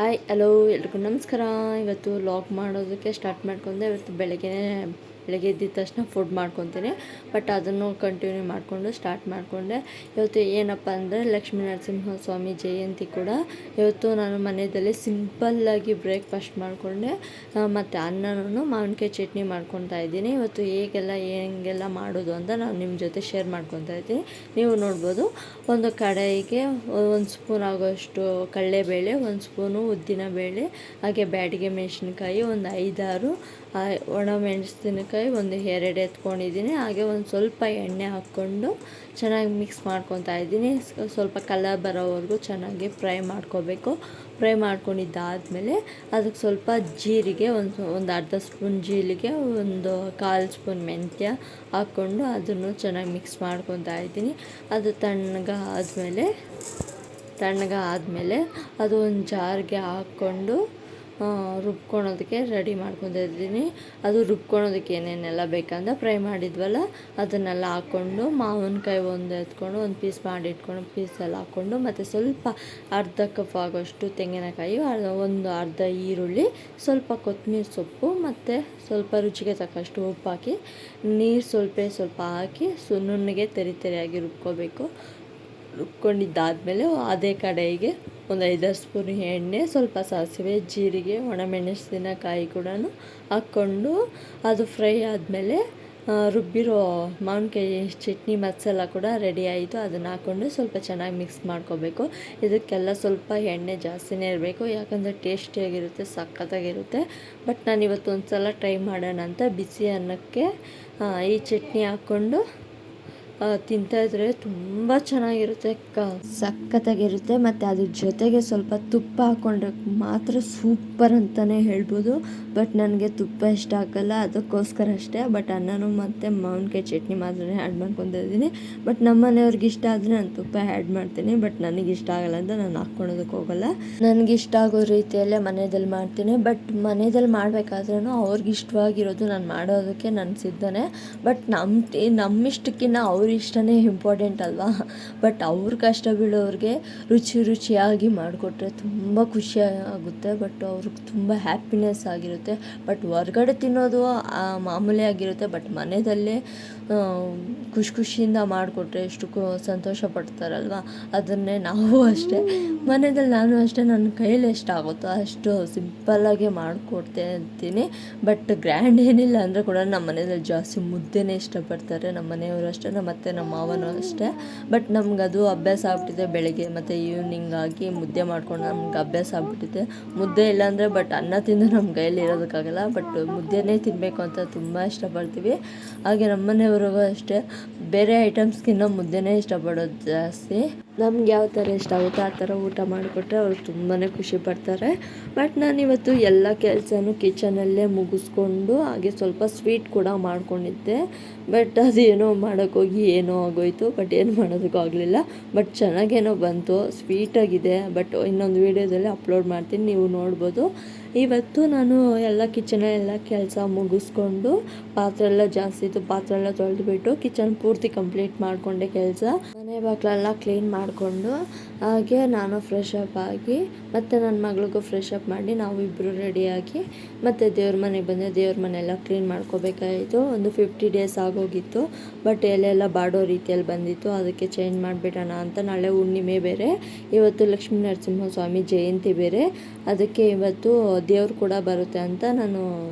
Hi hello ಎಲ್ರಿಗೂ ನಮಸ್ಕಾರ. ಇವತ್ತು ಲಾಗ್ ಮಾಡೋದಕ್ಕೆ ಸ್ಟಾರ್ಟ್ ಮಾಡ್ಕೊಂಡೆ. ಇವತ್ತು ಬೆಳಗ್ಗೆ ಎದ್ದಿದ ತಕ್ಷಣ ಫುಡ್ ಮಾಡ್ಕೊತೀನಿ, ಬಟ್ ಅದನ್ನು ಕಂಟಿನ್ಯೂ ಮಾಡಿಕೊಂಡು ಸ್ಟಾರ್ಟ್ ಮಾಡಿಕೊಂಡೆ. ಇವತ್ತು ಏನಪ್ಪ ಅಂದರೆ ಲಕ್ಷ್ಮೀ ನರಸಿಂಹಸ್ವಾಮಿ ಜಯಂತಿ ಕೂಡ. ಇವತ್ತು ನಾನು ಮನೆಯಲ್ಲಿ ಸಿಂಪಲ್ಲಾಗಿ ಬ್ರೇಕ್ಫಾಸ್ಟ್ ಮಾಡಿಕೊಂಡೆ, ಮತ್ತು ಅನ್ನನೂ ಮಾವಿನಕಾಯಿ ಚಟ್ನಿ ಮಾಡ್ಕೊತಾ ಇದ್ದೀನಿ. ಇವತ್ತು ಹೆಂಗೆಲ್ಲ ಮಾಡೋದು ಅಂತ ನಾನು ನಿಮ್ಮ ಜೊತೆ ಶೇರ್ ಮಾಡ್ಕೊತಾ ಇದ್ದೀನಿ. ನೀವು ನೋಡ್ಬೋದು, ಒಂದು ಕಡಾಯಿಗೆ 1 ಸ್ಪೂನ್ ಆಗೋಷ್ಟು ಕಡಲೆಬೇಳೆ, 1 ಸ್ಪೂನು ಉದ್ದಿನಬೇಳೆ, ಹಾಗೆ ಬ್ಯಾಡಿಗೆ ಮೆಣಸಿನ್ಕಾಯಿ, ಒಂದು 5-6 ಒಣಮೆಣಸಿನಕಾಯಿ, ಒಂದು 2 ಎತ್ಕೊಂಡಿದ್ದೀನಿ. ಹಾಗೆ ಒಂದು ಸ್ವಲ್ಪ ಎಣ್ಣೆ ಹಾಕ್ಕೊಂಡು ಚೆನ್ನಾಗಿ ಮಿಕ್ಸ್ ಮಾಡ್ಕೊತಾ ಇದ್ದೀನಿ. ಸ್ವಲ್ಪ ಕಲರ್ ಬರೋವರೆಗೂ ಚೆನ್ನಾಗಿ ಫ್ರೈ ಮಾಡ್ಕೋಬೇಕು. ಫ್ರೈ ಮಾಡ್ಕೊಂಡಿದ್ದಾದಮೇಲೆ ಅದಕ್ಕೆ ಸ್ವಲ್ಪ ಜೀರಿಗೆ, ಒಂದು ಅರ್ಧ ಸ್ಪೂನ್ ಜೀರಿಗೆ, ಒಂದು 1/4 ಸ್ಪೂನ್ ಮೆಂತ್ಯ ಹಾಕ್ಕೊಂಡು ಅದನ್ನು ಚೆನ್ನಾಗಿ ಮಿಕ್ಸ್ ಮಾಡ್ಕೊತಾ ಇದ್ದೀನಿ. ಅದು ತಣ್ಣಗಾದ್ಮೇಲೆ ಅದು ಒಂದು ಜಾರ್ಗೆ ಹಾಕ್ಕೊಂಡು ರುಬ್ಕೊಳೋದಕ್ಕೆ ರೆಡಿ ಮಾಡ್ಕೊತಾ ಇದ್ದೀನಿ. ಅದು ರುಬ್ಕೊಳೋದಕ್ಕೆ ಏನೇನೆಲ್ಲ ಬೇಕಂದ್ರೆ ಫ್ರೈ ಮಾಡಿದ್ವಲ್ಲ ಅದನ್ನೆಲ್ಲ ಹಾಕ್ಕೊಂಡು, ಮಾವಿನಕಾಯಿ ಒಂದು ಎತ್ಕೊಂಡು ಒಂದು ಪೀಸ್ ಮಾಡಿ ಇಟ್ಕೊಂಡು ಪೀಸೆಲ್ಲ ಹಾಕ್ಕೊಂಡು, ಮತ್ತು ಸ್ವಲ್ಪ ಅರ್ಧ ಕಪ್ ಆಗೋಷ್ಟು ತೆಂಗಿನಕಾಯಿ, ಒಂದು ಅರ್ಧ ಈರುಳ್ಳಿ, ಸ್ವಲ್ಪ ಕೊತ್ತಂಬರಿ ಸೊಪ್ಪು, ಮತ್ತು ಸ್ವಲ್ಪ ರುಚಿಗೆ ತಕ್ಕಷ್ಟು ಉಪ್ಪು ಹಾಕಿ, ನೀರು ಸ್ವಲ್ಪ ಹಾಕಿ ನುಣ್ಣಗೆ ತೆರಿಯಾಗಿ ರುಬ್ಕೋಬೇಕು. ರುಬ್ಕೊಂಡಿದ್ದಾದಮೇಲೆ ಅದೇ ಕಡೆಗೆ ಒಂದು 5-6 ಸ್ಪೂನ್ ಎಣ್ಣೆ, ಸ್ವಲ್ಪ ಸಾಸಿವೆ, ಜೀರಿಗೆ, ಒಣಮೆಣಸಿನಕಾಯಿ ಕೂಡ ಹಾಕ್ಕೊಂಡು ಅದು ಫ್ರೈ ಆದಮೇಲೆ ರುಬ್ಬಿರೋ ಮಾವಿನಕಾಯಿ ಚಟ್ನಿ ಮಸಾಲ ಕೂಡ ರೆಡಿ ಆಯಿತು. ಅದನ್ನು ಹಾಕ್ಕೊಂಡು ಸ್ವಲ್ಪ ಚೆನ್ನಾಗಿ ಮಿಕ್ಸ್ ಮಾಡ್ಕೋಬೇಕು. ಇದಕ್ಕೆಲ್ಲ ಸ್ವಲ್ಪ ಎಣ್ಣೆ ಜಾಸ್ತಿನೇ ಇರಬೇಕು, ಯಾಕಂದರೆ ಟೇಸ್ಟಿಯಾಗಿರುತ್ತೆ, ಸಖತ್ತಾಗಿರುತ್ತೆ. ಬಟ್ ನಾನು ಇವತ್ತು ಒಂದು ಸಲ ಟ್ರೈ ಮಾಡೋಣ ಅಂತ ಬಿಸಿ ಅನ್ನಕ್ಕೆ ಈ ಚಟ್ನಿ ಹಾಕ್ಕೊಂಡು ತಿಂತಾಯಿದ್ರೆ ತುಂಬ ಚೆನ್ನಾಗಿರುತ್ತೆ, ಸಖತ್ತಾಗಿರುತ್ತೆ. ಮತ್ತು ಅದ್ರ ಜೊತೆಗೆ ಸ್ವಲ್ಪ ತುಪ್ಪ ಹಾಕ್ಕೊಂಡ್ರೆ ಮಾತ್ರ ಸೂಪರ್ ಅಂತಲೇ ಹೇಳ್ಬೋದು. ಬಟ್ ನನಗೆ ತುಪ್ಪ ಇಷ್ಟ ಆಗಲ್ಲ, ಅದಕ್ಕೋಸ್ಕರ ಅಷ್ಟೇ. ಬಟ್ ಅನ್ನನೂ ಮತ್ತು ಮಾವಿನಕಾಯಿ ಚಟ್ನಿ ಮಾತ್ರ ಆ್ಯಡ್ ಮಾಡ್ಕೊತಾ ಇದ್ದೀನಿ. ಬಟ್ ನಮ್ಮ ಮನೆಯವ್ರಿಗೆ ಇಷ್ಟ ಆದರೆ ನಾನು ತುಪ್ಪ ಆ್ಯಡ್ ಮಾಡ್ತೀನಿ, ಬಟ್ ನನಗೆ ಇಷ್ಟ ಆಗಲ್ಲ ಅಂತ ನಾನು ಹಾಕ್ಕೊಳೋದಕ್ಕೆ ಹೋಗಲ್ಲ. ನನಗೆ ಇಷ್ಟ ಆಗೋ ರೀತಿಯಲ್ಲೇ ಮನೆಯಲ್ಲಿ ಮಾಡ್ತೀನಿ. ಬಟ್ ಮನೆಯಲ್ಲಿ ಮಾಡಬೇಕಾದ್ರೂ ಅವ್ರಿಗೆ ಇಷ್ಟವಾಗಿರೋದು ನಾನು ಮಾಡೋದಕ್ಕೆ ನಾನು ಸಿದ್ಧನೇ. ಬಟ್ ನಮ್ಮಿಷ್ಟಕ್ಕಿಂತ ಅವ್ರ ಇಷ್ಟನೇ ಇಂಪಾರ್ಟೆಂಟ್ ಅಲ್ವಾ. ಬಟ್ ಅವ್ರ ಕಷ್ಟ ಬೀಳೋರಿಗೆ ರುಚಿಯಾಗಿ ಮಾಡಿಕೊಟ್ರೆ ತುಂಬ ಖುಷಿ ಆಗುತ್ತೆ. ಬಟ್ ಅವ್ರಿಗೆ ತುಂಬ ಹ್ಯಾಪಿನೆಸ್ ಆಗಿರುತ್ತೆ. ಬಟ್ ಹೊರ್ಗಡೆ ತಿನ್ನೋದು ಮಾಮೂಲಿ ಆಗಿರುತ್ತೆ. ಬಟ್ ಮನೆಯಲ್ಲೇ ಖುಷಿಯಿಂದ ಮಾಡಿಕೊಟ್ರೆ ಎಷ್ಟು ಸಂತೋಷ ಪಡ್ತಾರಲ್ವ. ಅದನ್ನೇ ನಾವು ಅಷ್ಟೇ ಮನೆಯಲ್ಲಿ, ನಾನು ಅಷ್ಟೇ ನನ್ನ ಕೈಯಲ್ಲಿ ಎಷ್ಟಾಗುತ್ತೋ ಅಷ್ಟು ಸಿಂಪಲ್ಲಾಗಿ ಮಾಡಿಕೊಡ್ತೀನಿ. ಬಟ್ ಗ್ರ್ಯಾಂಡ್ ಏನಿಲ್ಲ ಅಂದರೆ ಕೂಡ ನಮ್ಮ ಮನೆಯಲ್ಲಿ ಜಾಸ್ತಿ ಮುದ್ದೆನೇ ಇಷ್ಟಪಡ್ತಾರೆ. ನಮ್ಮ ಮನೆಯವರು ಅಷ್ಟೇ, ನಮ್ಮ ಮಾವನೂ ಅಷ್ಟೇ. ಬಟ್ ನಮ್ಗೆ ಅದು ಅಭ್ಯಾಸ ಆಗ್ಬಿಟ್ಟಿದೆ. ಬೆಳಗ್ಗೆ ಮತ್ತು ಈವ್ನಿಂಗ್ ಆಗಿ ಮುದ್ದೆ ಮಾಡ್ಕೊಂಡು ನಮ್ಗೆ ಅಭ್ಯಾಸ ಆಗ್ಬಿಟ್ಟಿದೆ. ಮುದ್ದೆ ಇಲ್ಲಾಂದರೆ ಬಟ್ ಅನ್ನ ತಿಂದು ನಮ್ಮ ಕೈಯಲ್ಲಿ ಇರೋದಕ್ಕಾಗಲ್ಲ. ಬಟ್ ಮುದ್ದೆನೇ ತಿನ್ನಬೇಕು ಅಂತ ತುಂಬ ಇಷ್ಟಪಡ್ತೀವಿ. ಹಾಗೆ ನಮ್ಮ ಮನೆಯವ್ರಿಗೂ ಅಷ್ಟೇ, ಬೇರೆ ಐಟಮ್ಸ್ಗಿನ್ನ ಮುದ್ದೆನೇ ಇಷ್ಟಪಡೋದು ಜಾಸ್ತಿ. ನಮ್ಗೆ ಯಾವ ಥರ ಇಷ್ಟ ಆಗುತ್ತೋ ಆ ಥರ ಊಟ ಮಾಡಿಕೊಟ್ರೆ ಅವ್ರು ತುಂಬಾ ಖುಷಿ ಪಡ್ತಾರೆ. ಬಟ್ ನಾನಿವತ್ತು ಎಲ್ಲ ಕೆಲಸನೂ ಕಿಚನಲ್ಲೇ ಮುಗಿಸ್ಕೊಂಡು ಹಾಗೆ ಸ್ವಲ್ಪ ಸ್ವೀಟ್ ಕೂಡ ಮಾಡ್ಕೊಂಡಿದ್ದೆ. ಬಟ್ ಅದೇನೋ ಮಾಡೋಕ್ಕೋಗಿ ಏನೋ ಆಗೋಯಿತು. ಬಟ್ ಏನು ಮಾಡೋದಕ್ಕೂ ಆಗಲಿಲ್ಲ. ಬಟ್ ಚೆನ್ನಾಗೇನೋ ಬಂತು, ಸ್ವೀಟಾಗಿದೆ. ಬಟ್ ಇನ್ನೊಂದು ವೀಡಿಯೋದಲ್ಲಿ ಅಪ್ಲೋಡ್ ಮಾಡ್ತೀನಿ, ನೀವು ನೋಡ್ಬೋದು. ಇವತ್ತು ನಾನು ಎಲ್ಲ ಕಿಚನೆಲ್ಲ ಕೆಲಸ ಮುಗಿಸ್ಕೊಂಡು, ಪಾತ್ರೆ ಎಲ್ಲ ಜಾಸ್ತಿ ಇತ್ತು, ಪಾತ್ರೆ ಎಲ್ಲ ತೊಳೆದುಬಿಟ್ಟು ಕಿಚನ್ ಪೂರ್ತಿ ಕಂಪ್ಲೀಟ್ ಮಾಡಿಕೊಂಡೆ ಕೆಲಸ. ಮನೆ ಬಾಗಿಲೆಲ್ಲ ಕ್ಲೀನ್ ಮಾಡಿಕೊಂಡು ಹಾಗೆ ನಾನು ಫ್ರೆಶ್ ಅಪ್ ಆಗಿ ಮತ್ತು ನನ್ನ ಮಗಳಿಗೂ ಫ್ರೆಶ್ ಅಪ್ ಮಾಡಿ ನಾವಿಬ್ಬರು ರೆಡಿಯಾಗಿ ಮತ್ತು ದೇವ್ರ ಮನೆಗೆ ಬಂದೆ. ದೇವ್ರ ಮನೆಯೆಲ್ಲ ಕ್ಲೀನ್ ಮಾಡ್ಕೋಬೇಕಾಯಿತು. ಒಂದು 50 ಡೇಸ್ ಆಗೋಗಿತ್ತು. ಬಟ್ ಎಲ್ಲೆಲ್ಲ ಬಾಡೋ ರೀತಿಯಲ್ಲಿ ಬಂದಿತ್ತು, ಅದಕ್ಕೆ ಚೇಂಜ್ ಮಾಡಿಬಿಡೋಣ ಅಂತ. ನಾಳೆ ಹುಣ್ಣಿಮೆ ಬೇರೆ, ಇವತ್ತು ಲಕ್ಷ್ಮೀ ನರಸಿಂಹಸ್ವಾಮಿ ಜಯಂತಿ ಬೇರೆ, ಅದಕ್ಕೆ ಇವತ್ತು ದೇವ್ರು ಕೂಡ ಬರುತ್ತೆ ಅಂತ ನಾನು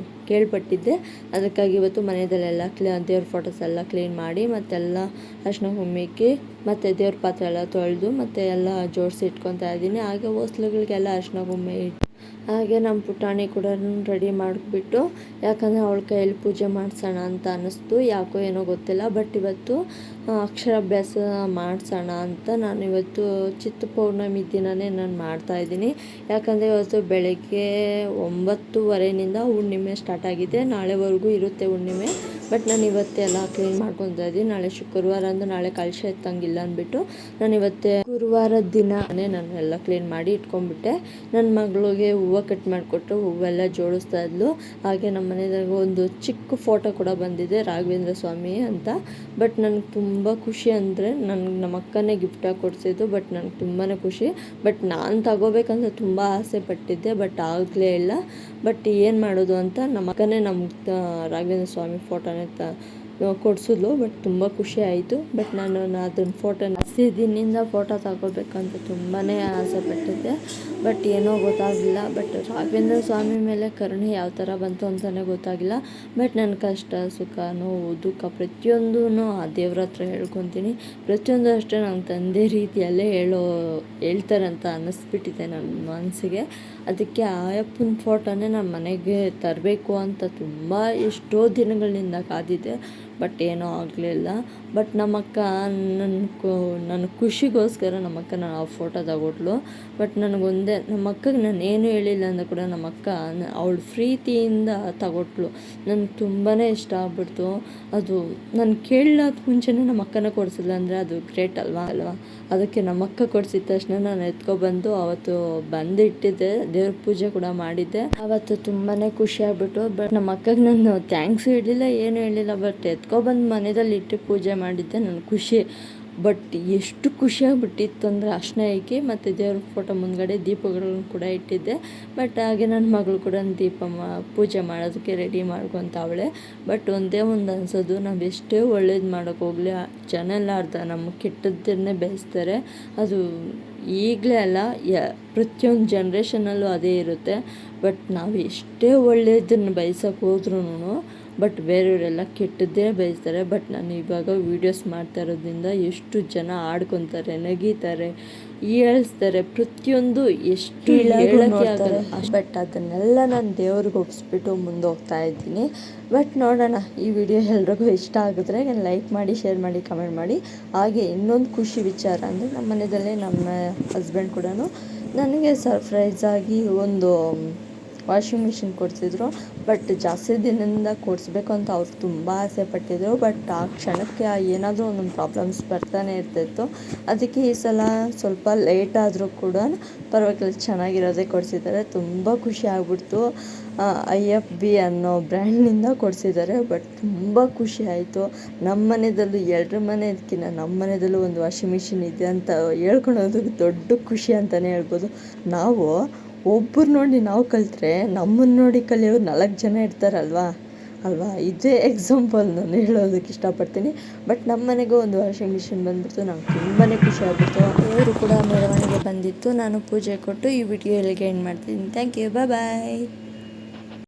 ಕೇಳ್ಪಟ್ಟಿದ್ದೆ. ಅದಕ್ಕಾಗಿ ಇವತ್ತು ಮನೆಯಲ್ಲೆಲ್ಲ ದೇವ್ರ ಫೋಟೋಸ್ ಎಲ್ಲ ಕ್ಲೀನ್ ಮಾಡಿ ಮತ್ತೆಲ್ಲ ಅರ್ಶಿನ ಕುಂಕುಮಕ್ಕೆ ಮತ್ತು ದೇವ್ರ ಪಾತ್ರೆ ಎಲ್ಲ ತೊಳೆದು ಮತ್ತು ಎಲ್ಲ ಜೋಡಿಸಿ ಇಟ್ಕೊತಾ ಇದ್ದೀನಿ. ಹಾಗೆ ಹೊಸ್ಲುಗಳಿಗೆಲ್ಲ ಅರ್ಶಿನ ಕುಂಕುಮ ಇಟ್ಟು ಹಾಗೆ ನಮ್ಮ ಪುಟಾಣಿ ಕೂಡ ರೆಡಿ ಮಾಡಿಬಿಟ್ಟು, ಯಾಕಂದರೆ ಅವಳ ಕೈಯಲ್ಲಿ ಪೂಜೆ ಮಾಡಿಸೋಣ ಅಂತ ಅನ್ನಿಸ್ತು. ಯಾಕೋ ಏನೋ ಗೊತ್ತಿಲ್ಲ. ಬಟ್ ಇವತ್ತು ಅಕ್ಷರಾಭ್ಯಾಸ ಮಾಡಿಸೋಣ ಅಂತ ನಾನು ಇವತ್ತು ಚಿತ್ತ ಪೌರ್ಣಮಿ ದಿನವೇ ನಾನು ಮಾಡ್ತಾಯಿದ್ದೀನಿ. ಯಾಕಂದರೆ ಇವತ್ತು ಬೆಳಗ್ಗೆ 9:30 ಹುಣ್ಣಿಮೆ ಸ್ಟಾರ್ಟ್ ಆಗಿದೆ. ನಾಳೆವರೆಗೂ ಇರುತ್ತೆ ಹುಣ್ಣಿಮೆ. ಬಟ್ ನಾನು ಇವತ್ತೆಲ್ಲ ಕ್ಲೀನ್ ಮಾಡ್ಕೊತಾ ಇದ್ದೀನಿ. ನಾಳೆ ಶುಕ್ರವಾರ ಅಂದ್ರೆ ನಾಳೆ ಕಳಶ ಎತ್ತಂಗಿಲ್ಲ ಅಂದ್ಬಿಟ್ಟು ನಾನು ಇವತ್ತೇ ಗುರುವಾರದ ದಿನವೇ ನಾನು ಎಲ್ಲ ಕ್ಲೀನ್ ಮಾಡಿ ಇಟ್ಕೊಂಡ್ಬಿಟ್ಟೆ. ನನ್ನ ಮಗಳಿಗೆ ಹೂವು ಕಟ್ ಮಾಡಿಕೊಟ್ಟು ಹೂವೆಲ್ಲ ಜೋಡಿಸ್ತಾ ಇದ್ಲು. ಹಾಗೆ ನಮ್ಮ ಮನೆಯಾಗ ಒಂದು ಚಿಕ್ಕ ಫೋಟೋ ಕೂಡ ಬಂದಿದೆ ರಾಘವೇಂದ್ರ ಸ್ವಾಮಿ ಅಂತ. ಬಟ್ ನನಗೆ ತುಂಬ ಖುಷಿ ಅಂದರೆ ನಮ್ಮ ಅಕ್ಕನೇ ಗಿಫ್ಟಾಗಿ ಕೊಡಿಸಿದ್ದು. ಬಟ್ ನನಗೆ ತುಂಬಾ ಖುಷಿ. ಬಟ್ ನಾನು ತಗೋಬೇಕಂತ ತುಂಬ ಆಸೆ ಪಟ್ಟಿದ್ದೆ, ಬಟ್ ಆಗಲೇ ಇಲ್ಲ. ಬಟ್ ಏನು ಮಾಡೋದು ಅಂತ ನಮ್ಮ ಅಕ್ಕನೇ ನಮ್ಗೆ ರಾಘವೇಂದ್ರ ಸ್ವಾಮಿ ಫೋಟೋನೇ ಕೊಡಿಸಿದ್ಲು. ಬಟ್ ತುಂಬ ಖುಷಿ ಆಯಿತು. ಬಟ್ ನಾನು ಅದನ್ನ ಜಾಸ್ತಿ ದಿನದಿಂದ ಫೋಟೋ ತಗೋಬೇಕಂತ ತುಂಬಾ ಆಸೆ ಪಟ್ಟಿದ್ದೆ. ಬಟ್ ಏನೋ ಗೊತ್ತಾಗಲಿಲ್ಲ. ಬಟ್ ರಾಘವೇಂದ್ರ ಸ್ವಾಮಿ ಮೇಲೆ ಕರುಣೆ ಯಾವ ಥರ ಬಂತು ಅಂತಲೇ ಗೊತ್ತಾಗಿಲ್ಲ. ಬಟ್ ನನ್ನ ಕಷ್ಟ ಸುಖ ನೋವು ದುಃಖ ಪ್ರತಿಯೊಂದೂ ಆ ದೇವ್ರ ಹತ್ರ ಹೇಳ್ಕೊತೀನಿ. ಪ್ರತಿಯೊಂದು ಅಷ್ಟೇ ನನ್ನ ತಂದೆ ರೀತಿಯಲ್ಲೇ ಹೇಳ್ತಾರೆ ಅಂತ ಅನ್ನಿಸ್ಬಿಟ್ಟಿದೆ ನನ್ನ ಮನಸ್ಸಿಗೆ. ಅದಕ್ಕೆ ಆಯಪ್ಪನ ಫೋಟೋನೇ ನಮ್ಮ ಮನೆಗೆ ತರಬೇಕು ಅಂತ ತುಂಬ ಎಷ್ಟೋ ದಿನಗಳಿಂದ ಕಾದಿದ್ದೆ. ಬಟ್ ಏನೂ ಆಗಲಿಲ್ಲ. ಬಟ್ ನಮ್ಮಕ್ಕ ನನ್ನ ಖುಷಿಗೋಸ್ಕರ ನಮ್ಮಕ್ಕ ಆ ಫೋಟೋ ತಗೊಟ್ಲು. ಬಟ್ ನನಗೊಂದೇ ನಮ್ಮ ಅಕ್ಕಗೆ ನಾನು ಏನು ಹೇಳಿಲ್ಲ ಅಂದ ಕೂಡ ನಮ್ಮಕ್ಕ ಅವಳು ಪ್ರೀತಿಯಿಂದ ತಗೊಟ್ಲು. ನನಗೆ ತುಂಬಾ ಇಷ್ಟ ಆಗ್ಬಿಡ್ತು. ಅದು ನಾನು ಕೇಳೋದು ಮುಂಚೆನೇ ನಮ್ಮ ಅಕ್ಕನ ಕೊಡಿಸಿಲ್ಲ ಅಂದರೆ ಅದು ಗ್ರೇಟ್ ಅಲ್ವಾ. ಅದಕ್ಕೆ ನಮ್ಮ ಅಕ್ಕ ಕೊಡಿಸಿದ ತಕ್ಷಣ ನಾನು ಎತ್ಕೊಬಂದು ಅವತ್ತು ಬಂದಿಟ್ಟಿದ್ದೆ. ದೇವ್ರ ಪೂಜೆ ಕೂಡ ಮಾಡಿದ್ದೆ. ಅವತ್ತು ತುಂಬಾ ಖುಷಿ ಆಗ್ಬಿಟ್ಟು. ಬಟ್ ನಮ್ಮ ಅಕ್ಕಗೆ ನಾನು ಥ್ಯಾಂಕ್ಸು ಹೇಳಿಲ್ಲ, ಏನು ಹೇಳಿಲ್ಲ. ಬಟ್ ಎತ್ಕೊಬಂದು ಮನೆಯಲ್ಲಿ ಇಟ್ಟು ಪೂಜೆ ಮಾಡಿದ್ದೆ. ನನ್ನ ಖುಷಿ. ಬಟ್ ಎಷ್ಟು ಖುಷಿಯಾಗ್ಬಿಟ್ಟಿತ್ತು ಅಂದರೆ ಅರ್ಶಿನ ಹಾಕಿ ಮತ್ತು ದೇವ್ರ ಫೋಟೋ ಮುಂದ್ಗಡೆ ದೀಪಗಳನ್ನು ಕೂಡ ಇಟ್ಟಿದ್ದೆ. ಬಟ್ ಹಾಗೆ ನನ್ನ ಮಗಳು ಕೂಡ ಪೂಜೆ ಮಾಡೋದಕ್ಕೆ ರೆಡಿ ಮಾಡ್ಕೊತಾವಳೆ. ಬಟ್ ಒಂದೇ ಒಂದು ಅನ್ಸೋದು, ನಾವು ಎಷ್ಟೇ ಒಳ್ಳೇದು ಮಾಡೋಕ್ಕೆ ಹೋಗಲಿ ಜನ ಎಲ್ಲ ನಮ್ಮ ಕೆಟ್ಟದ್ದನ್ನೇ ಬಯಸ್ತಾರೆ. ಅದು ಈಗಲೇ ಅಲ್ಲ, ಪ್ರತಿಯೊಂದು ಜನ್ರೇಷನಲ್ಲೂ ಅದೇ ಇರುತ್ತೆ. ಬಟ್ ನಾವು ಎಷ್ಟೇ ಒಳ್ಳೆಯದನ್ನು ಬಯಸೋಕೆ ಹೋದ್ರೂ ಬಟ್ ಬೇರೆಯವರೆಲ್ಲ ಕೆಟ್ಟದ್ದೇ ಬಯಸ್ತಾರೆ. ಬಟ್ ನಾನು ಇವಾಗ ವೀಡಿಯೋಸ್ ಮಾಡ್ತಾ ಇರೋದ್ರಿಂದ ಎಷ್ಟು ಜನ ಆಡ್ಕೊತಾರೆ, ನಗೀತಾರೆ, ಹೇಳ್ತಾರೆ, ಪ್ರತಿಯೊಂದು ಎಷ್ಟು ಹೇಳೋಕ್ಕೆ ಆಗಲ್ಲ. ಬಟ್ ಅದನ್ನೆಲ್ಲ ನಾನು ದೇವ್ರಿಗೆ ಒಪ್ಪಿಸ್ಬಿಟ್ಟು ಮುಂದೆ ಹೋಗ್ತಾ ಇದ್ದೀನಿ. ಬಟ್ ನೋಡೋಣ, ಈ ವಿಡಿಯೋ ಎಲ್ರಿಗೂ ಇಷ್ಟ ಆಗಿದ್ರೆ ಲೈಕ್ ಮಾಡಿ, ಶೇರ್ ಮಾಡಿ, ಕಮೆಂಟ್ ಮಾಡಿ. ಹಾಗೆ ಇನ್ನೊಂದು ಖುಷಿ ವಿಚಾರ ಅಂದರೆ ನಮ್ಮ ಮನೆಯಲ್ಲೇ ನಮ್ಮ ಹಸ್ಬೆಂಡ್ ಕೂಡ ನನಗೆ ಸರ್ಪ್ರೈಸಾಗಿ ಒಂದು ವಾಷಿಂಗ್ ಮಿಷಿನ್ ಕೊಡಿಸಿದ್ರು. ಬಟ್ ಜಾಸ್ತಿ ದಿನದಿಂದ ಕೊಡಿಸ್ಬೇಕು ಅಂತ ಅವ್ರು ತುಂಬ ಆಸೆ ಪಟ್ಟಿದ್ರು. ಬಟ್ ಆ ಕ್ಷಣಕ್ಕೆ ಏನಾದರೂ ಒಂದೊಂದು ಪ್ರಾಬ್ಲಮ್ಸ್ ಬರ್ತಾನೆ ಇರ್ತಿತ್ತು. ಅದಕ್ಕೆ ಈ ಸಲ ಸ್ವಲ್ಪ ಲೇಟ್ ಆದರೂ ಕೂಡ ಪರವಾಗಿಲ್ಲ, ಚೆನ್ನಾಗಿರೋದೇ ಕೊಡಿಸಿದ್ದಾರೆ. ತುಂಬ ಖುಷಿ ಆಗ್ಬಿಡ್ತು. IFB ಅನ್ನೋ ಬ್ರ್ಯಾಂಡ್ನಿಂದ ಕೊಡಿಸಿದ್ದಾರೆ. ಬಟ್ ತುಂಬ ಖುಷಿ ಆಯಿತು. ನಮ್ಮ ಮನೆಯಲ್ಲೂ ಎಲ್ಲರ ಮನೆದಕ್ಕಿಂತ ನಮ್ಮ ಮನೆಯಲ್ಲೂ ಒಂದು ವಾಷಿಂಗ್ ಮಿಷಿನ್ ಇದೆ ಅಂತ ಹೇಳ್ಕೊಳೋದು ದೊಡ್ಡ ಖುಷಿ ಅಂತಲೇ ಹೇಳ್ಬೋದು. ನಾವು ಒಬ್ಬರು ನೋಡಿ ನಾವು ಕಲಿತ್ರೆ ನಮ್ಮನ್ನು ನೋಡಿ ಕಲಿಯೋರು 4 ಜನ ಇರ್ತಾರಲ್ವಾ. ಇದೇ ಎಕ್ಸಾಂಪಲ್ ನಾನು ಹೇಳೋದಕ್ಕೆ ಇಷ್ಟಪಡ್ತೀನಿ. ಬಟ್ ನಮ್ಮ ಮನೆಗೂ ಒಂದು ವಾಷಿಂಗ್ ಮಿಷಿನ್ ಬಂದ್ಬಿಡ್ತು. ನಂಗೆ ತುಂಬಾ ಖುಷಿ ಆಗ್ಬಿಡ್ತು. ದೇವರು ಕೂಡ ಮೆರವಣಿಗೆ ಬಂದಿತ್ತು. ನಾನು ಪೂಜೆ ಕೊಟ್ಟು ಈ ವಿಡಿಯೋ ಎಲ್ಲಿಗೆ ಎಂಡ್ ಮಾಡ್ತೀನಿ. Thank you, bye.